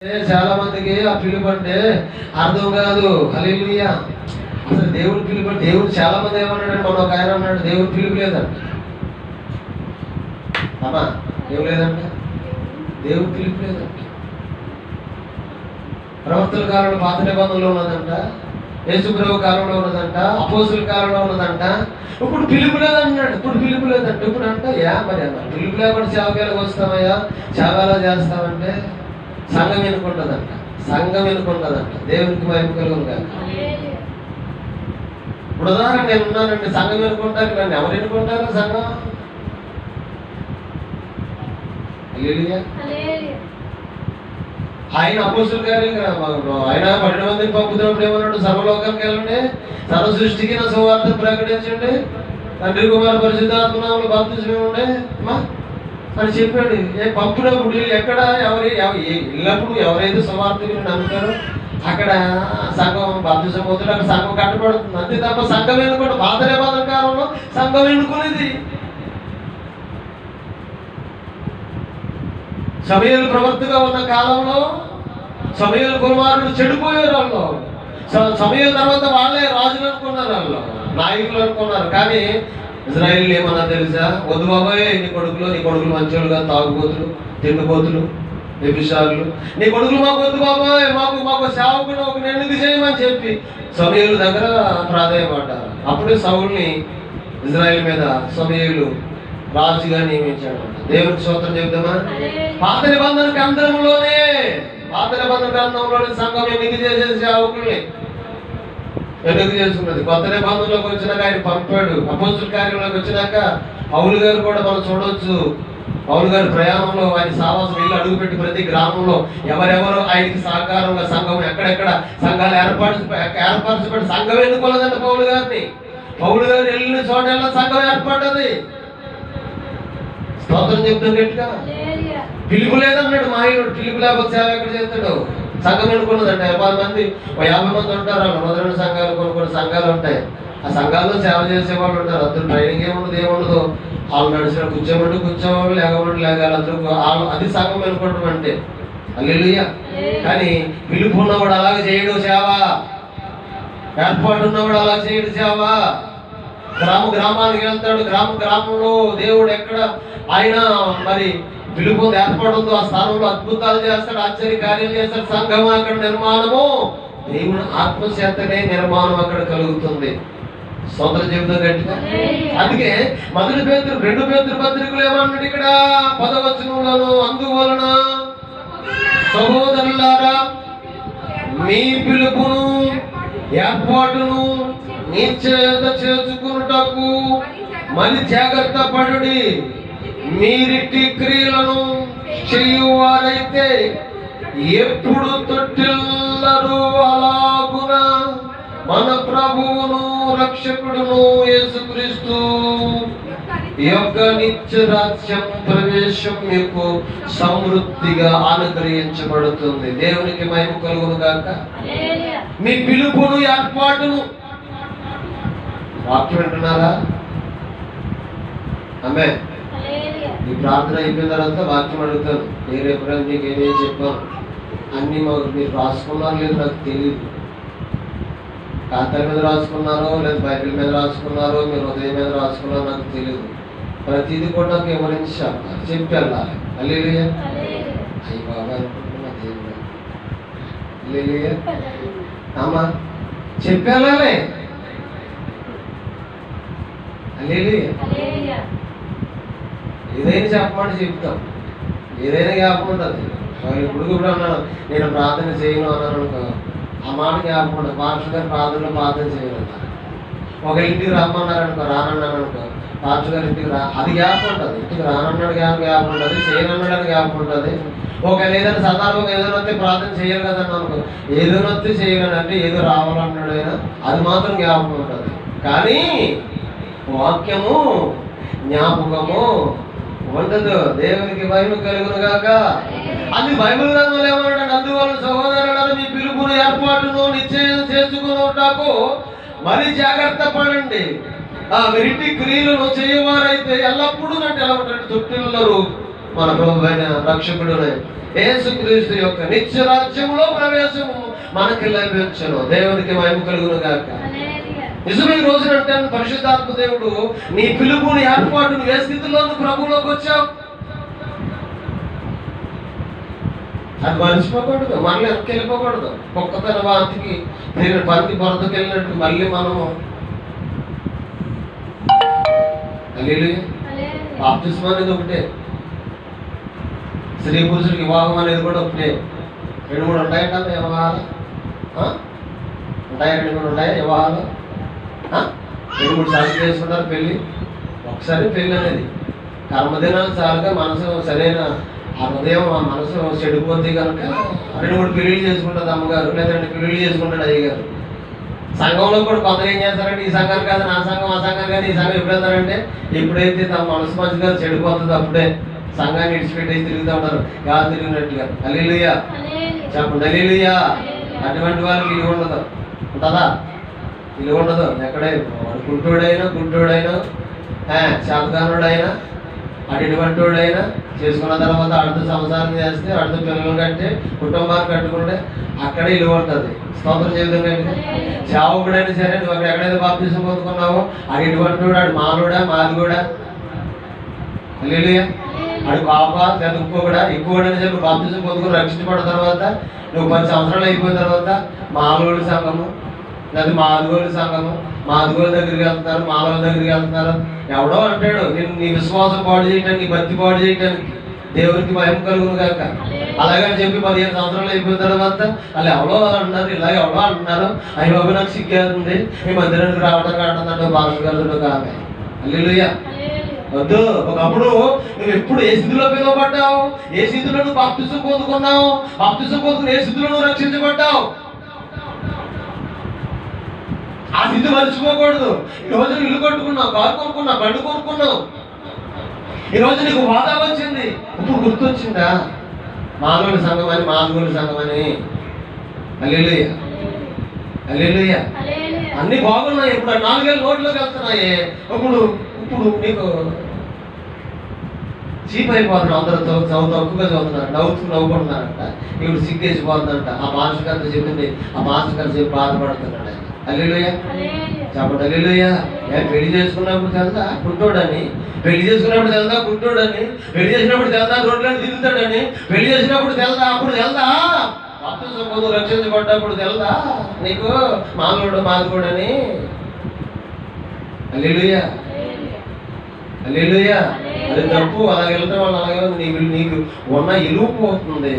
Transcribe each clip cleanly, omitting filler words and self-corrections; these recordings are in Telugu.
చాలా మందికి ఆ పిలుపు అంటే అర్థం కాదు. హల్లెలూయా. అసలు దేవుడి పిలుపు, దేవుడు చాలా మంది ఏమన్నాడు, మన ఒక ఆయన అన్నాడు దేవుడి పిలుపు లేదంట. అమ్మా ఏం లేదంట, దేవుడి పిలుపు లేదంట. ప్రవక్తల కాలంలో పాత నిబంధనలో ఉన్నదంట, యేసుప్రభు కాలంలో ఉన్నదంట, అపోస్తుల కాలంలో ఉన్నదంట. ఇప్పుడు పిలుపు లేదన్నాడు. ఇప్పుడు పిలుపు లేదంట. ఇప్పుడు అంట మరి అన్న పిలుపు లేకుండా సేవకాలకు వస్తామయ్యా, సేవలా చేస్తామంటే సంఘం ఎన్నుకుంటుందంట, సంఘం ఎన్నుకుంటుందంట. దేవునికి మహిమ కలుగును కాక. ఇప్పుడు ఉదాహరణ నేను ఉన్నానండి, సంఘం ఎన్నుకుంటారు. నన్ను ఎవరు ఎన్నుకుంటారు? సంఘం. హల్లెలూయా. ఆయన అపోస్తుల గారు ఆయన 12 మందిని పంపుతున్నప్పుడు ఏమన్నాడు? సర్వలోకానికి వెళ్ళండి, సర్వ సృష్టికి నా సువార్తను ప్రకటించండి, తండ్రి కుమార పరిశుద్ధాత్మ నామములో బాప్తిస్మం ఇవ్వండి అని చెప్పాడు. పంపినప్పుడు ఎక్కడ వెళ్ళినప్పుడు ఎవరైతే సువార్తని నమ్ముతారో అక్కడ సంఘం బాప్తిస్మం అవుతుంది, అక్కడ సంఘం కట్టబడుతుంది. అంతే తప్ప సంఘం ఎన్నుకోండి. పాత నిబంధన కాలంలో సంఘం ఎన్నుకునేది. సమూయేలు ప్రవక్తగా ఉన్న కాలంలో సమూయేలు కుమారుడు చెడిపోయారు. వాళ్ళు సమూయేలు తర్వాత వాళ్ళే రాజులు అనుకున్నారు, వాళ్ళు నాయకులు అనుకున్నారు. కానీ ఇజ్రాయేల్ ఏమన్నా తెలుసా? వద్దు బాబాయ్, నీ కొడుకులు మంచోళ్ళుగా తాగుబోతులు, తిండిపోతులు, వ్యభిచారులు, నీ కొడుకులు మాకు వద్దు బాబాయ్, మాకు సేవకుని ఒక ఎందుకు చేయమని చెప్పి సమూయేలు దగ్గర ప్రాధాన్యపడ్డారు. అప్పుడే సౌలుని ఇజ్రాయేల్ మీద సమూయేలు రాజుగా నియమించాడు. దేవునికి స్తోత్రం చెబుతామా? పాత నిబంధన గ్రంథంలోనే సంఘం ఎన్నిక చేసేసి సేవకుల్ని ఎన్నిక చేసుకున్నది. కొత్త నిబంధనలోకి వచ్చినాక ఆయన పంపాడు. అపోస్తుల కార్యంలోకి వచ్చినాక పౌలు గారు కూడా మనం చూడవచ్చు. పౌలు గారి ప్రయాణంలో ఆయన సావాసం ఇల్లు అడుగుపెట్టి ప్రతి గ్రామంలో ఎవరెవరు ఆయనకి సహకారంగా సంఘం ఎక్కడెక్కడ సంఘాలు ఏర్పరచబడి సంఘం ఎన్నుకోలేదంటే పౌలు గారిని. పౌలు గారు వెళ్ళిన చోట సంఘం ఏర్పడ్డది. స్తోత్రం చెప్తాం గట్టిగా. పిలుపు లేదన్నాడు మాయనుడు. పిలుపు లేకపోతే సేవ ఎక్కడ చేస్తాడు? సంఘం ఎన్నుకున్నదంటే 50 మంది 50 మంది ఉంటారు. వాళ్ళు 102 సంఘాలు, కొన్ని సంఘాలు ఉంటాయి. ఆ సంఘాల్లో సేవ చేసే వాళ్ళు ఉంటారు. అందరూ ట్రైనింగ్ ఏముండదు. వాళ్ళు నడిచిన కూర్చోవాళ్ళు, లేగాలి అందరూ. అది సంఘం ఎన్నుకోవడం అంటే. హల్లెలూయా. కానీ పిలుపు ఉన్నవాడు అలాగే చేయడు సేవ, ఏర్పాటు ఉన్నవాడు అలా చేయడు సేవ. గ్రామానికి వెళ్తాడు. గ్రామంలో దేవుడు ఎక్కడ ఆయన మరి పిలుపు ఏర్పడుందో ఆ స్థానంలో అద్భుతాలు చేస్తాడు, ఆశ్చర్య కార్యాలు చేస్తాడు. సంఘం అక్కడ నిర్మాణము దేవుని ఆత్మచేతనే నిర్మాణం అక్కడ కలుగుతుంది. స్తోత్రం చెబుతాం గట్టిగా. అందుకే 2 పేతురు పత్రికలు ఏమన్నాడు ఇక్కడ 10వ వచనంలోను, అందువలన సహోదరులారా మీ పిలుపును ఏర్పాటును నిశ్చయత చేసుకున్నటకు మరి జాగ్రత్త పడుడి. మీరిట్టి క్రియలను చేయువారైతే ఎప్పుడు తొట్టిల్లరు అలాగున మన ప్రభువును రక్షకుడును యేసుక్రీస్తు యొక్క నిత్య రాజ్యం ప్రవేశం మీకు సమృద్ధిగా అనుగ్రహించబడుతుంది. దేవునికి మహిమ కలుగును గాక. మీ పిలుపును ఏర్పాటును వాక్యం వింటున్నారా? ఆమె ఈ ప్రార్థన అయిపోయిన తర్వాత వాక్యం అడుగుతాను. నేను ఎప్పుడైనా మీకు ఏమేమి చెప్పాను అన్నీ మీరు రాసుకున్నారో లేదు నాకు తెలియదు. కాంతాల మీద రాసుకున్నారో లేదా బైబిల్ మీద రాసుకున్నారో మీరు హృదయం మీద రాసుకున్నారో నాకు తెలియదు. ప్రతిదీ కూడా నాకు వివరించి చెప్పి వెళ్ళాలి. హల్లెలూయా. అయ్యి బాబా అనుకుంటున్నా దేవుడు. హల్లెలూయా. అమ్మా చెప్పి వెళ్ళాలి. ఏదైనా చెప్పమంటే చెప్తాం, ఏదైనా జ్ఞాపకం ఉంటుంది. ఇప్పుడు అన్నాను నేను ప్రార్థన చేయను అన్నాను అనుకో, ఆ మాట జ్ఞాపకం ఉంటుంది. పాస్టర్ గారు ప్రార్థన చేయను అన్నారు. ఒక ఇంటికి రమ్మన్నారు అనుకో, రానన్నాను అనుకో, పాస్టర్ గారు ఇంటికి అది జ్ఞాపకం ఉంటుంది. ఇంటికి రానన్నాడు జ్ఞాపకం ఉంటుంది, చేయనన్నాడు జ్ఞాపకం ఉంటుంది. ఒకవేళ ఏదైనా సందర్భంగా ఏదైనా వస్తే ప్రార్థన చేయాలి కదన్నా అనుకో, ఏదైనా వస్తే చేయాలని అంటే ఏదో రావాలన్నాడు అయినా అది మాత్రం జ్ఞాపకం ఉంటుంది. కానీ వాక్యము జ్ఞాపకము ఉండదు. దేవునికి మహిమ కలుగును గాక. అది బైబిల్ గ్రంథంలో ఏమన్నాడు? అందువల్ల సహోదరులారా మీ పిలుపును ఏర్పాటును నిశ్చయం చేసుకున్నటకు మరి జాగ్రత్త పడండి. వెరిటి క్రియలను చేయవారైతే ఎల్లప్పుడూ అంటే ఎలా ఉంటాడు? తొట్టిల్లరు మన ప్రభు అయిన రక్షకుడు యేసుక్రీస్తు యొక్క నిత్య రాజ్యంలో ప్రవేశము మనకి లభించను. దేవునికి మహిమ కలుగును గాక. నిజమే. ఈ రోజున అంటే పరిశుద్ధాత్మ దేవుడు నీ పిలుపుని ఏర్పాటు నువ్వు ఏ స్థితిలో ప్రభువులోకి వచ్చావు అది మర్చిపోకూడదు. మళ్ళీ వెనక్కి వెళ్ళిపోకూడదు. కుక్కతన వాంతికి నేను పంది పొరతకి వెళ్ళినట్టు మళ్ళీ మనము బాప్తిస్మం అనేది ఒకటే, స్త్రీ పురుషుడికి వివాహం అనేది కూడా ఒకటే. 2-3 ఉంటాయంట వివాహాలు. ఉంటాయా? 2-3 ఉంటాయా వివాహాలు? 2-3 సార్లు చేసుకుంటారు పెళ్ళి. ఒకసారి పెళ్ళి అనేది కర్మదినాలు చాలుగా మనసు సరైన ఆ ఉదయం ఆ మనసు చెడిపోతే కనుక 2-3 పెళ్ళిళ్ళు చేసుకుంటుంది అమ్మగారు, లేదా 2 పెళ్ళిళ్ళు చేసుకుంటాడు అయ్యగారు. సంఘంలో కూడా కొందరు ఏం చేస్తారంటే ఈ సంఘం కాదు నా సంఘం, ఆ సంఘం కాదు ఈ సంఘం. ఎప్పుడు వెళ్తారంటే ఎప్పుడైతే తమ మనసు మంచిగా చెడిపోతుందో అప్పుడే సంఘాన్ని విడిచిపెట్టేసి తిరుగుతూ ఉంటారు, గాలి తిరిగినట్టుగా. హల్లెలూయా చెప్పండి. హల్లెలూయా. అటువంటి వాళ్ళకి విలువ ఉండదు. ఉంటుందా? విలువ ఉండదు. ఎక్కడే గుంటోడైనా శాతకానుడైనా అటువంటి వాడైనా చేసుకున్న తర్వాత ఆడితో సంసారం చేస్తే ఆడితో పిల్లలు కట్టి కుటుంబాన్ని కట్టుకుంటే అక్కడే విలువ ఉంటుంది. స్తోత్రం చేయడం కంటే సేవకుడైనా సరే నువ్వు అక్కడ ఎక్కడైతే బాప్తిసం పొందుకున్నావో అది ఎటువంటి వాడు, ఆడు మానుడా మాది కూడా హల్లెలూయా. ఆడు పాప లేదా ఇంకోడా ఎక్కువడైనా సరే బాప్తిసం పొందుకుని రక్షించబడిన తర్వాత నువ్వు 10 సంవత్సరాలు అయిపోయిన తర్వాత మాలోడి సంఘము లేదా మాదిగోళ్ళ సంఘము, మాదిగోళ్ళ దగ్గరికి వెళ్తున్నారు, మాలల దగ్గరికి వెళ్తున్నారు. ఎవడో అంటాడు నేను నీ విశ్వాసం పాడు చేయటానికి, నీ భక్తి పాడు చేయటానికి. దేవునికి భయం కలుగును కాక. అలాగని చెప్పి 15 సంవత్సరాలు అయిపోయిన తర్వాత వాళ్ళు ఎవరో అంటున్నారు, ఇలాగ ఎవరో అంటున్నారు, అయ్యి బాబు నాకు సిగ్గేస్తుంది, ఈ మందిరానికి రావడానికి అంటుందంటే బాలసుగారు కాదు. హల్లెలూయా. వద్దు. ఒకప్పుడు నువ్వు ఎప్పుడు ఏ స్థితిలో పిలువబడ్డావు, ఏ స్థితిలో నువ్వు బాప్తిసం పొందుకున్నావు, బాప్తిసం పొందుకుని ఏ స్థితిలో నువ్వు రక్షించబడ్డావు, ఆ స్థితి మర్చిపోకూడదు. ఈరోజు ఇల్లు కట్టుకున్నావు, కారు కొనుక్కున్నావు, బండి కొనుక్కున్నావు, ఈరోజు నీకు వాదా వచ్చింది, ఇప్పుడు గుర్తొచ్చిందా మాధవుడి సంఘం అని, మాధవుడి సంఘం అని. హల్లెలూయా. హల్లెలూయా. అన్ని బాగున్నాయి. ఇప్పుడు 4 ఏళ్ళు నోట్లోకి వెళ్తున్నాయి. ఇప్పుడు నీకు చీప్ అయిపోతున్నాడు. అందరితో తక్కువగా చదువుతున్నారు, నవ్వుకుంటున్నారంట. ఇప్పుడు సిగ్గేసిపోతుందంట. ఆ మాస్టర్ గారితో చెప్పింది, ఆ మాస్టర్ గారు చెప్పి బాధపడుతున్నాడు. హల్లెలూయా చెప్పండి. హల్లెలూయా. పెళ్లి చేసుకున్నప్పుడు తెలుదా గుంటోడని, పెళ్లి చేసుకున్నప్పుడు తెలుదా గుంటోడని, పెళ్లి చేసినప్పుడు తెలుదా రోడ్లను తిరుగుతాడని, పెళ్లి చేసినప్పుడు తెలుదా అప్పుడు తెలుదా బాప్తిసం పొంది రక్షించబడ్డప్పుడు తెలుదా నీకు మాలోడు మాదిగోడని. హల్లెలూయా. హల్లెలూయా. అది తప్పు. అలాగే వెళ్తాం వాళ్ళు అలాగే నీకు ఉన్న విలువ పోతుంది,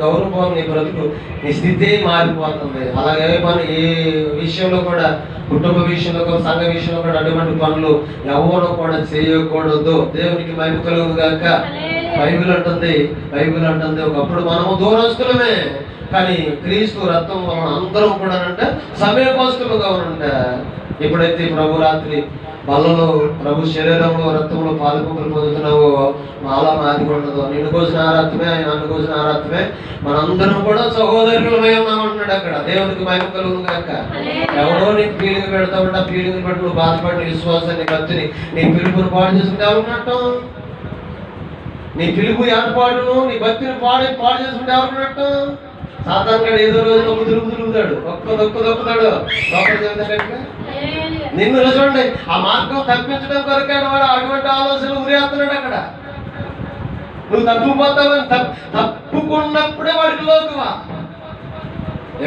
గౌరవం పోతుంది, నీ బ్రతుకు నీ స్థితి మారిపోతుంది. అలాగే పని ఏ విషయంలో కూడా, కుటుంబ విషయంలో కూడా, సంఘ విషయంలో కూడా అటువంటి పనులు ఎవరు కూడా చేయకూడదు. దేవునికి మహిమ కలుగును గాక. బైబిల్ అంటుంది ఒకప్పుడు మనము దూరస్తులమే, కానీ క్రీస్తు రక్తం వలన అందరం కూడా అంటే సమీపస్తులుగా ఉంట. ఎప్పుడైతే ప్రభు రాత్రి బల్లలో ప్రభు శరీరంలో రక్తంలో పాలుపొంగులు పొందుతున్నావో మాలా మాది ఉండదు. నిన్ను కోసిన ఆరాత్మే, నన్ను కోసిన ఆరాత్మే, మనందరం కూడా సహోదరులమై ఉన్నామంటున్నాడు అక్కడ. దేవునికి మహిమ కలుగును గాక. ఎవడో నీకు ఫీలింగ్ పెడతా ఉంటా, ఫీలింగ్ పెట్టి నువ్వు బాధపడి విశ్వాసాన్ని భక్తిని నీ పిలుపుని పాడు చేసుకుంటే ఎవరున్నట్టు, నీ పిలుపు ఏర్పాటును నీ భక్తిని పాడు చేసుకుంటే ఎవరున్నట్టు. సాధారణంగా ఏదో రోజు ఒక తిరుగుతాడు, దొక్కుతాడు. నిన్ను చూడండి, ఆ మార్గం తప్పించడం కొరకాడు వాడు అటువంటి ఆలోచనలు ఉరేస్తున్నాడు అక్కడ. నువ్వు తప్పిపోతావని తప్పుకున్నప్పుడే వాడికి లోకువా,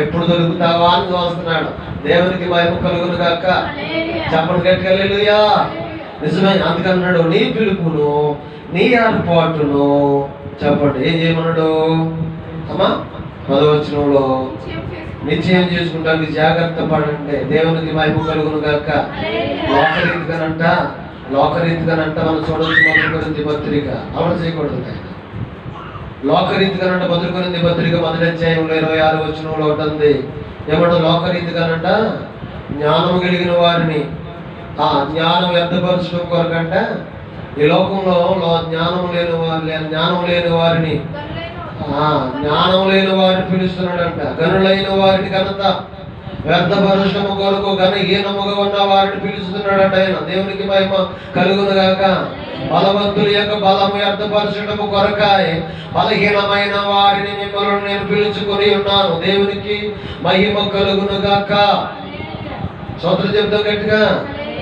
ఎప్పుడు దొరుకుతావా అని చూస్తున్నాడు. దేవునికి మహిమ కలుగును గాక. చెప్పండి గట్టిగా హల్లెలూయా. నిజమే. అందుకన్నాడు నీ పిలుపును నీ ఏర్పాటును చెప్పండి ఏం చేయమన్నాడు అమ్మా 10వ వచనంలో నిశ్చయం చేసుకుంటానికి జాగ్రత్త పడండి. దేవునికి మహిమ కలుగును గాక. లోకరీతిగానంట మనం చూడవచ్చు. 1 కొరింథీ పత్రిక అమలు చేయకూడదు. లోకరీతిగానంట 1 కొరింథీ పత్రిక 1వ అధ్యాయంలో 26వ వచనంలో ఉంటుంది. ఏమంటే లోకరీతిగానంట జ్ఞానం కలిగిన వారిని ఆ జ్ఞానం వ్యర్థపరచడం కొరకంట ఈ లోకంలో జ్ఞానం లేని వారిని జ్ఞానం లేని వారిని పిలుస్తున్నాడంట. గనులైన వారిని ఘనత వ్యర్థపరచడము కొరకు ఘనహీనముగా ఉన్న వారిని పిలుస్తున్నాడట ఆయన. దేవునికి మహిమ కలుగును గాక. బలవంతుల యొక్క బలము వ్యర్థపరచడము కొరకాయ బలహీనమైన వారిని మిమ్మల్ని నేను పిలుచుకొని ఉన్నాను. దేవునికి మహిమ కలుగును గాక. స్తోత్రం చెప్తాం గట్టిగా.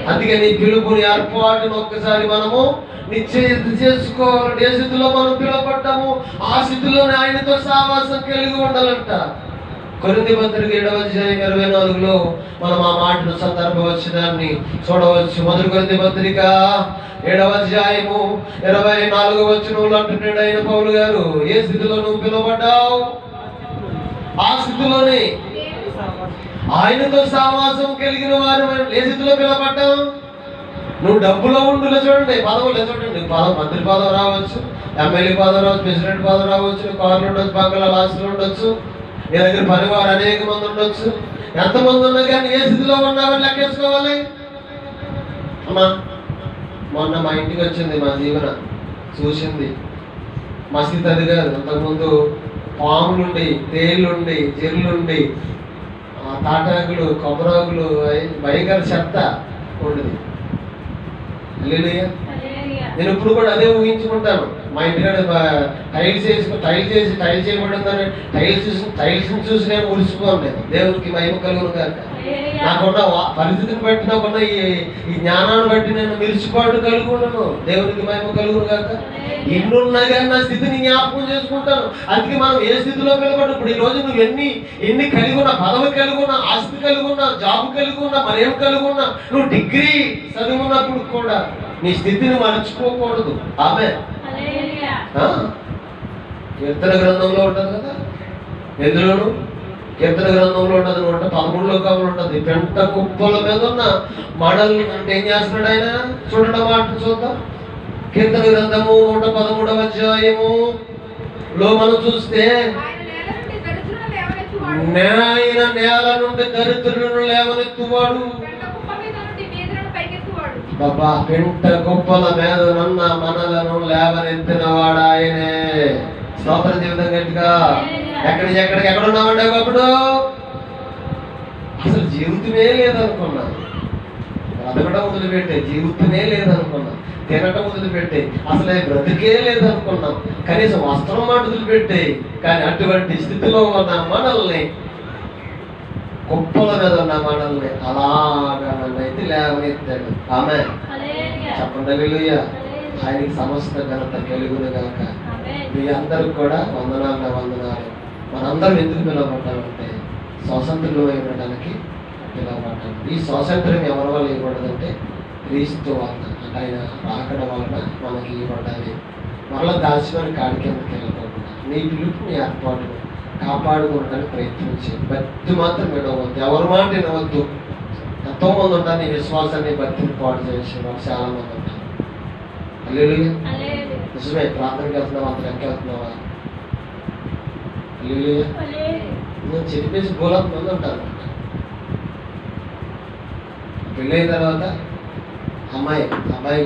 అందుకే నీ పిలుపుని ఏర్పాటును ఒక్కసారి మనము నిశ్చయిత చేసుకోవాలి. ఏ స్థితిలో మనం పిలువబడ్డాము ఆ స్థితిలోనే ఆయనతో సావాసం కలిగి ఉండాలంట. కొరింథీ పత్రిక 7వ అధ్యాయం 24లో మనం ఆ మాటను సందర్భవచనాన్ని చూడవచ్చు. మొదటి కొరింథీ పత్రిక 7వ అధ్యాయము 24వ వచనంలో అంటున్నాడు ఆయన పౌలు గారు, ఏ స్థితిలో నువ్వు పిలువబడ్డావు ఆ స్థితిలోనే ఆయనతో సావాసం కలిగిన వారు. ఏ స్థితిలో పిలువబడ్డావు? నువ్వు డబ్బులో ఉండులో చూడండి, పదవులు చూడండి, మంత్రి పదవి రావచ్చు, ఎమ్మెల్యే పదవి రావచ్చు, ప్రెసిడెంట్ పదవి రావచ్చు, కార్లు ఉండొచ్చు, బంగ్లా లాస్టులు ఉండొచ్చు, నీ దగ్గర పనివారు అనేక మంది ఉండొచ్చు. ఎంతమంది ఉన్నా కానీ ఏ స్థితిలో ఉన్నామని లెక్కేసుకోవాలి. అమ్మా మొన్న మా ఇంటికి వచ్చింది మా జీవన, చూసింది మా స్థితి అది కాదు. అంతకుముందు పాములుండి, తేళ్ళుండి, చెర్లుండి, తాటాకులు, కొబ్బరాకులు, భయంకర చెత్త ఉండేది. నేను ఇప్పుడు కూడా అదే ఊహించుకుంటాను. మా ఇంటికాడ టైల్స్ చేయబడిందని టైల్స్ చూసి నేను మురిసిపోను. దేవునికి మహిమ కలుగును కాక. నాకున్న పరిస్థితిని బట్టి, నాకున్న ఈ జ్ఞానాన్ని బట్టి నేను మిరిసిపాటు కలుగున్నాను. దేవునికి మహిమ కలుగును కాక. ఎన్నున్నా కానీ నా స్థితిని జ్ఞాపకం చేసుకుంటాను. అందుకే మనం ఏ స్థితిలో పిలబడ్డ ఇప్పుడు ఈ రోజు నువ్వు ఎన్ని కలిగి ఉన్నా, పదవి కలిగి ఉన్నా, ఆస్తి కలిగి ఉన్నా, జాబ్ కలిగి ఉన్నా, మరేం కలిగి ఉన్నా, నువ్వు డిగ్రీ చదువున్నప్పుడు కూడా నీ స్థితిని మర్చిపోకూడదు. ఆమె కీర్తన గ్రంథంలో ఉంటుంది కదా, ఎందులోను కీర్తన గ్రంథంలో ఉంటుంది. 113లో కవులు ఉంటుంది. పెంట కుప్పల మీద ఉన్న మడలు అంటే ఏం చేస్తున్నాడు ఆయన? చూడండి మాట చూద్దాం. కీర్తన గ్రంథము 113వ అధ్యాయములో మనం చూస్తే, ఆయన నేల నుండి దరిద్రులను లేవనెత్తువాడు. బాబా పెంట కుప్పల మీద ఉన్న మనలను లేవనెత్తిన వాడు ఆయనే. స్తోత్రం జీవితం గట్టిగా. ఎక్కడున్నామంటే ఒకప్పుడు అసలు జీవితమే లేదనుకున్నా, బ్రతకడం వదిలిపెట్టే జీవితమే లేదనుకున్నా, తినటం వదిలిపెట్టే అసలు బ్రతికే లేదనుకున్నాం, కనీసం వస్త్రం మాట వదిలిపెట్టే. కానీ అటువంటి స్థితిలో ఉన్న మనల్ని, కుప్పల మీద ఉన్న మనల్ని అలాగా నన్నైతే లేవనెత్తాడు. ఆమె చెప్పండి హల్లెలూయా. ఆయనకి సమస్త ఘనత కలుగును గాక. మీ అందరికి కూడా వందనాలు. మనందరం ఎందుకు పిలువబడ్డామంటే స్వాతంత్రులు ఇవ్వడానికి పిలువబడ్డాము. ఈ స్వాతంత్ర్యం ఎవరి వల్ల ఇవ్వబడదంటే క్రీస్తు వలన, అంటే ఆయన రాకడ వలన మనకి ఇవ్వబడాలి. మరలా దాచుకొని కాడికి ఎందుకు వెళ్ళకుండా నీ పిలుపు, నీ ఏర్పాటును కాపాడుకోవడానికి ప్రయత్నించి భక్తి మాత్రం వినవద్దు, ఎవరి మాట వినవద్దు. ఎంతో మంది ఉంటారు నీ విశ్వాసాన్ని, భక్తిని పాటు చేసే వాళ్ళు చాలా మంది ఉంటారు. హల్లెలూయా. నిజమే. ప్రార్థనకి వెళ్తున్నావా? అంత లెక్క వెళ్తున్నావా? హల్లెలూయా. నేను చెప్పేసి గోళం మంది ఉంటారు. పెళ్ళైన తర్వాత అబ్బాయి